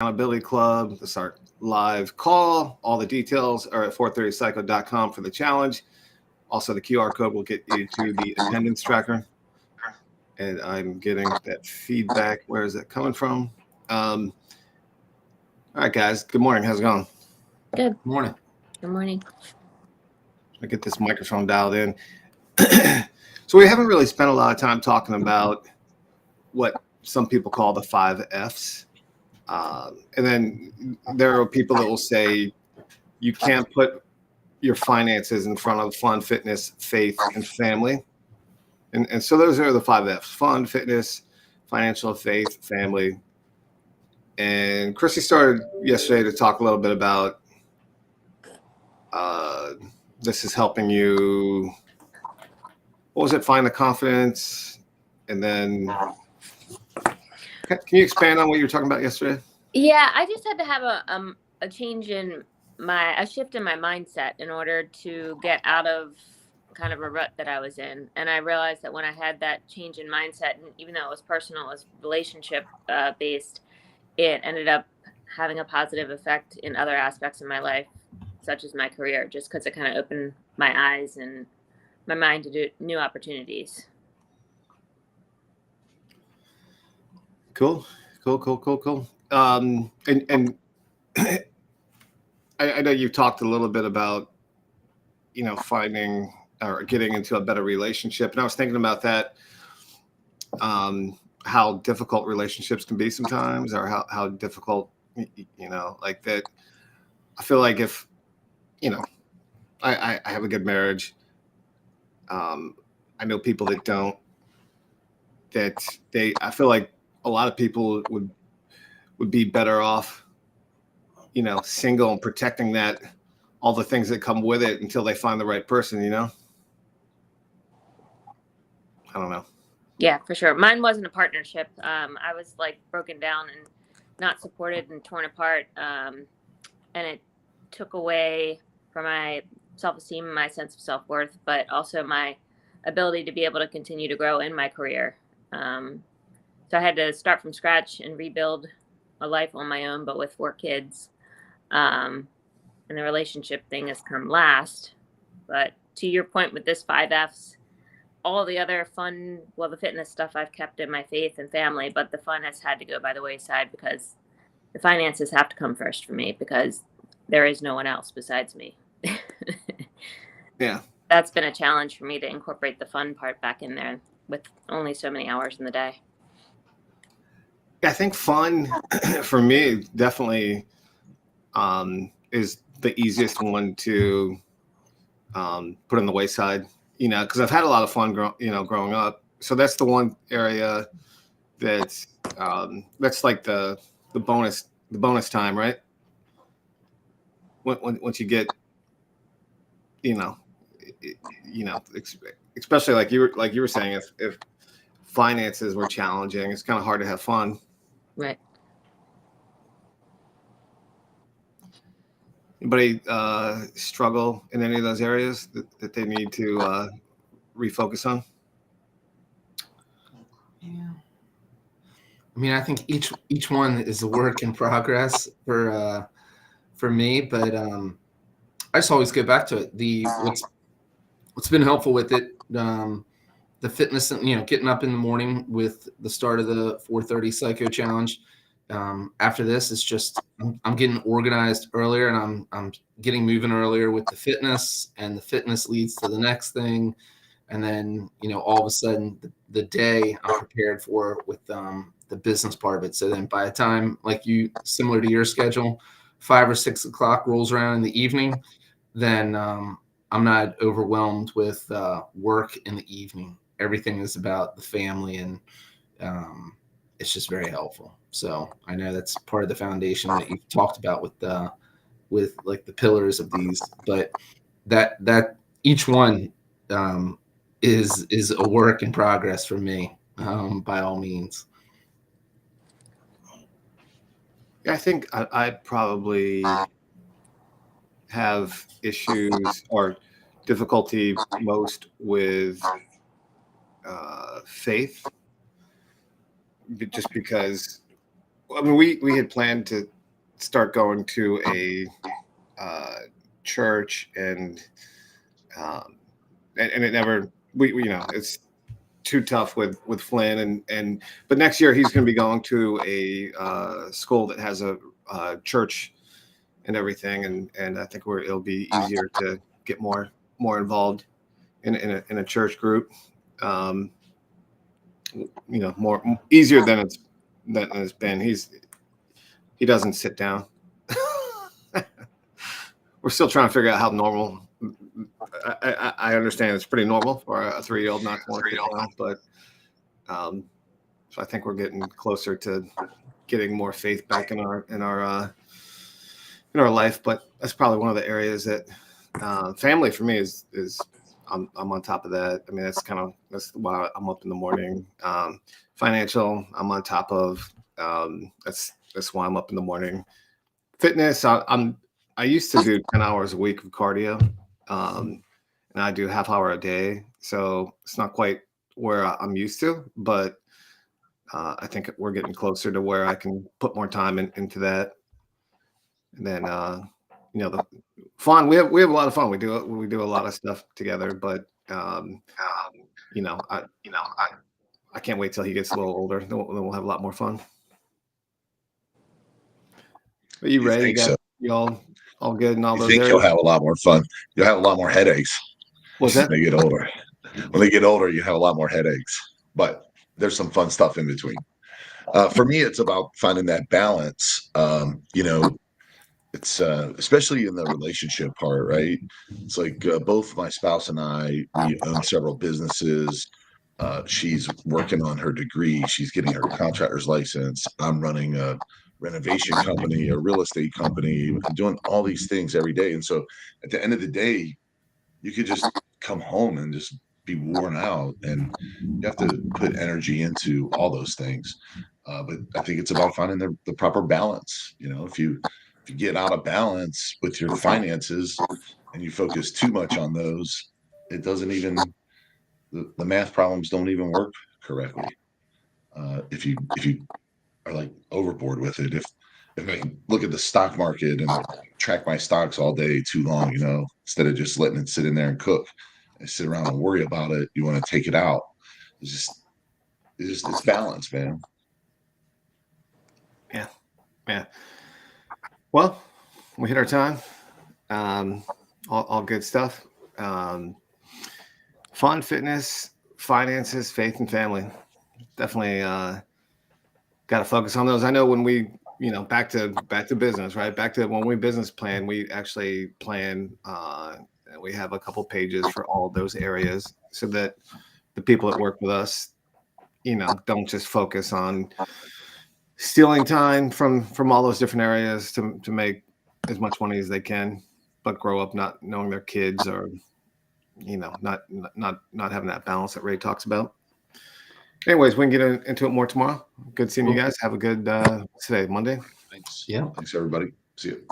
Accountability Club. This is our live call. All the details are at 430psycho.com for the challenge. Also, the QR code will get you to the attendance tracker. And I'm getting that feedback. Where is that coming from? All right, guys. Good morning. How's it going? Good Morning. Good morning. I get this microphone dialed in. So we haven't really spent a lot of time talking about what some people call the 5 Fs. And then there are people that will say you can't put your finances in front of fun, fitness, faith, and family. And so those are the 5 Fs: fun, fitness, financial, faith, family. And Chrissy started yesterday to talk a little bit about this is helping you, what was it, find the confidence? And then can you expand on what you were talking about yesterday? Yeah, I just had to have a change in a shift in my mindset in order to get out of kind of a rut that I was in. And I realized that when I had that change in mindset, and even though it was personal, it was relationship based, it ended up having a positive effect in other aspects of my life, such as my career, just because it kind of opened my eyes and my mind to do new opportunities. Cool. And I know you've talked a little bit about, finding or getting into a better relationship. And I was thinking about that, how difficult relationships can be sometimes, or how difficult, like that. I feel like if, I have a good marriage. I know people that don't, I feel like a lot of people would be better off, single and protecting all the things that come with it until they find the right person, I don't know. Yeah, for sure. Mine wasn't a partnership. I was like broken down and not supported and torn apart. And it took away from my self-esteem and my sense of self-worth, but also my ability to be able to continue to grow in my career. So I had to start from scratch and rebuild a life on my own, but with 4 kids. And the relationship thing has come last. But to your point with this 5 Fs, all the other fun, the fitness stuff I've kept in my faith and family, but the fun has had to go by the wayside because the finances have to come first for me because there is no one else besides me. Yeah. That's been a challenge for me to incorporate the fun part back in there with only so many hours in the day. I think fun for me definitely is the easiest one to put on the wayside, because I've had a lot of fun, growing up. So that's the one area that's like the bonus time, right? Once you get, especially like you were saying, if finances were challenging, it's kind of hard to have fun. Right. Anybody struggle in any of those areas that they need to refocus on? Yeah. I mean, I think each one is a work in progress for me, but I just always go back to it. What's been helpful with it, the fitness, getting up in the morning with the start of the 4:30 Psycho Challenge. After this, it's just I'm getting organized earlier, and I'm getting moving earlier with the fitness, and the fitness leads to the next thing, and then all of a sudden the day I'm prepared for with the business part of it. So then by the time, like similar to your schedule, 5 or 6 o'clock rolls around in the evening, then I'm not overwhelmed with work in the evening. Everything is about the family, and it's just very helpful. So I know that's part of the foundation that you've talked about with like the pillars of these, but that each one is a work in progress for me, by all means. I think I probably have issues or difficulty most with faith, just because I mean, we had planned to start going to a church, um, and it never. We you know it's too tough with Flynn, but next year he's going to be going to a school that has a church and everything, and I think it'll be easier to get more involved in a church group. More easier than it's been. He doesn't sit down. We're still trying to figure out how normal. I understand it's pretty normal for a 3-year-old not to want to sit down, but so I think we're getting closer to getting more faith back in our life. But that's probably one of the areas that family for me is I'm on top of that. I mean, that's why I'm up in the morning. Financial, I'm on top of. That's why I'm up in the morning. Fitness, I used to do 10 hours a week of cardio, and I do half hour a day. So it's not quite where I'm used to, but I think we're getting closer to where I can put more time into that. And then the fun. We have a lot of fun. We do a lot of stuff together, but I can't wait till he gets a little older. Then we'll have a lot more fun. But you, Ray, you all good in all those areas? You'll have a lot more fun. You'll have a lot more headaches. What's that? When they get older. When they get older, you have a lot more headaches. But there's some fun stuff in between. For me, it's about finding that balance. It's especially in the relationship part, right? It's like both my spouse and I, we own several businesses. She's working on her degree. She's getting her contractor's license. I'm running a renovation company, a real estate company. I'm doing all these things every day. And so at the end of the day, you could just come home and just be worn out, and you have to put energy into all those things. But I think it's about finding the proper balance. If you get out of balance with your finances and you focus too much on those, it doesn't even the math problems don't even work correctly. If you are like overboard with it, if I look at the stock market and track my stocks all day too long, instead of just letting it sit in there and cook and sit around and worry about it, you want to take it out. It's balance, man. Yeah. Well, we hit our time. All good stuff. Fun, fitness, finances, faith, and family. Definitely got to focus on those. I know when we, back to business, right? Back to when we business plan, we actually plan. We have a couple pages for all of those areas so that the people that work with us, don't just focus on stealing time from all those different areas to make as much money as they can, but grow up not knowing their kids or, not having that balance that Ray talks about. Anyways, we can get into it more tomorrow. Good seeing you guys. Have a good today, Monday. Thanks. Yeah. Thanks, everybody. See you.